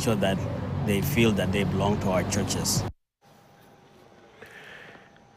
sure that they feel that they belong to our churches.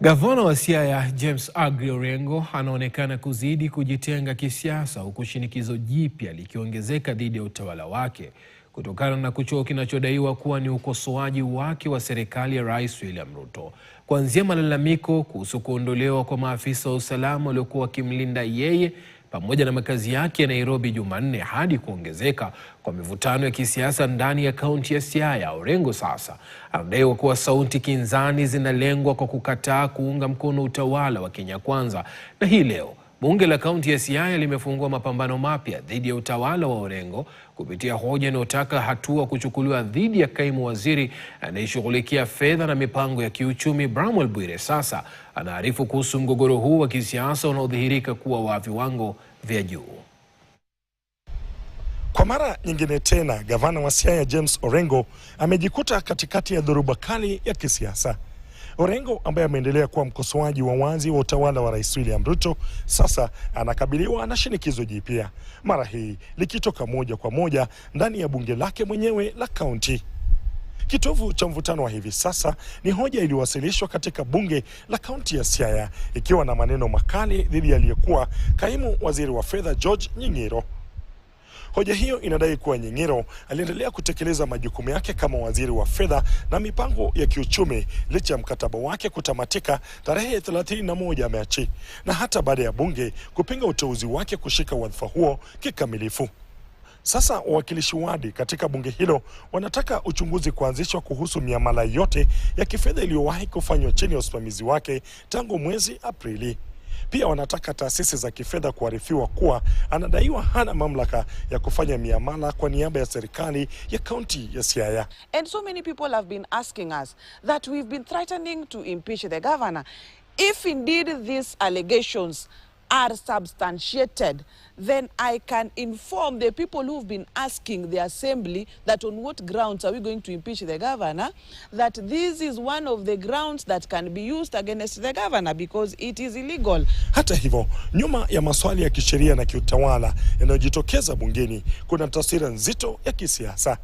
Gavana wa Siaya James Aggrey Orengo anaonekana kuzidi kujitenga kisiasa, huku shinikizo jipya likiongezeka dhidi ya utawala wake kutokana na kuchoka kinachodaiwa kuwa ni ukosoaji wake wa serikali ya Rais William Ruto. Kuanzia malalamiko kuhusu kuondolewa kwa maafisa wa usalama waliokuwa wakimlinda yeye pamoja na makazi yake ya Nairobi Jumanne hadi kuongezeka kwa mivutano ya kisiasa ndani ya kaunti ya Siaya, Orengo sasa anadaiwa kuwa sauti kinzani zinalengwa kwa kukataa kuunga mkono utawala wa Kenya Kwanza. Na hii leo bunge la kaunti ya Siaya limefungua mapambano mapya dhidi ya utawala wa Orengo kupitia hoja inayotaka hatua kuchukuliwa dhidi ya kaimu waziri anayeshughulikia fedha na mipango ya kiuchumi. Bramwell Bwire sasa anaarifu kuhusu mgogoro huu wa kisiasa unaodhihirika kuwa wa viwango vya juu. Kwa mara nyingine tena, gavana wa Siaya James Orengo amejikuta katikati ya dhoruba kali ya kisiasa. Orengo ambaye ameendelea kuwa mkosoaji wa wazi wa utawala wa Rais William Ruto sasa anakabiliwa na shinikizo jipya, mara hii likitoka moja kwa moja ndani ya bunge lake mwenyewe la kaunti. Kitovu cha mvutano wa hivi sasa ni hoja iliyowasilishwa katika bunge la kaunti ya Siaya ikiwa na maneno makali dhidi ya aliyekuwa kaimu waziri wa fedha George Nying'iro. Hoja hiyo inadai kuwa Nying'iro aliendelea kutekeleza majukumu yake kama waziri wa fedha na mipango ya kiuchumi licha ya mkataba wake kutamatika tarehe 31 Machi na hata baada ya bunge kupinga uteuzi wake kushika wadhifa huo kikamilifu. Sasa wawakilishi wadi katika bunge hilo wanataka uchunguzi kuanzishwa kuhusu miamala yote ya kifedha iliyowahi kufanywa chini ya usimamizi wake tangu mwezi Aprili. Pia wanataka taasisi za kifedha kuarifiwa kuwa anadaiwa hana mamlaka ya kufanya miamala kwa niaba ya serikali ya kaunti ya Siaya. And so many people have been asking us that we've been threatening to impeach the governor. If indeed these allegations are substantiated, then I can inform the people who've been asking the assembly that on what grounds are we going to impeach the governor, that this is one of the grounds that can be used against the governor because it is illegal. Hata hivyo, nyuma ya maswali ya kisheria na kiutawala yanayojitokeza bungeni kuna taswira nzito ya kisiasa.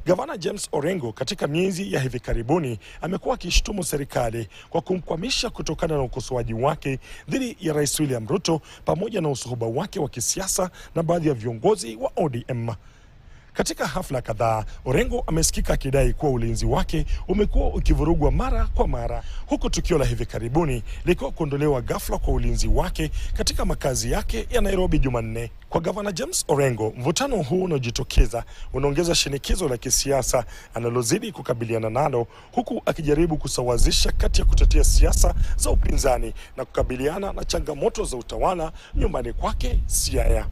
Gavana James Orengo katika miezi ya hivi karibuni amekuwa akishtumu serikali kwa kumkwamisha kutokana na ukosoaji wake dhidi ya Rais William Ruto pamoja na usuhuba wake wa kisiasa na baadhi ya viongozi wa ODM. Katika hafla kadhaa, Orengo amesikika akidai kuwa ulinzi wake umekuwa ukivurugwa mara kwa mara, huku tukio la hivi karibuni likiwa kuondolewa ghafla kwa ulinzi wake katika makazi yake ya Nairobi Jumanne. Kwa gavana James Orengo, mvutano huu unaojitokeza unaongeza shinikizo la kisiasa analozidi kukabiliana nalo, huku akijaribu kusawazisha kati ya kutetea siasa za upinzani na kukabiliana na changamoto za utawala nyumbani kwake Siaya.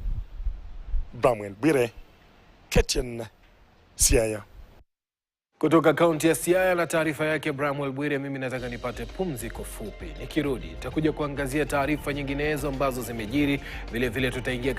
Bramwell Bwire, KTN, Siaya. Kutoka kaunti ya Siaya na taarifa yake Bramwell Bwire, mimi nataka nipate pumziko fupi. Nikirudi nitakuja kuangazia taarifa nyinginezo ambazo zimejiri. Vile vile tutaingia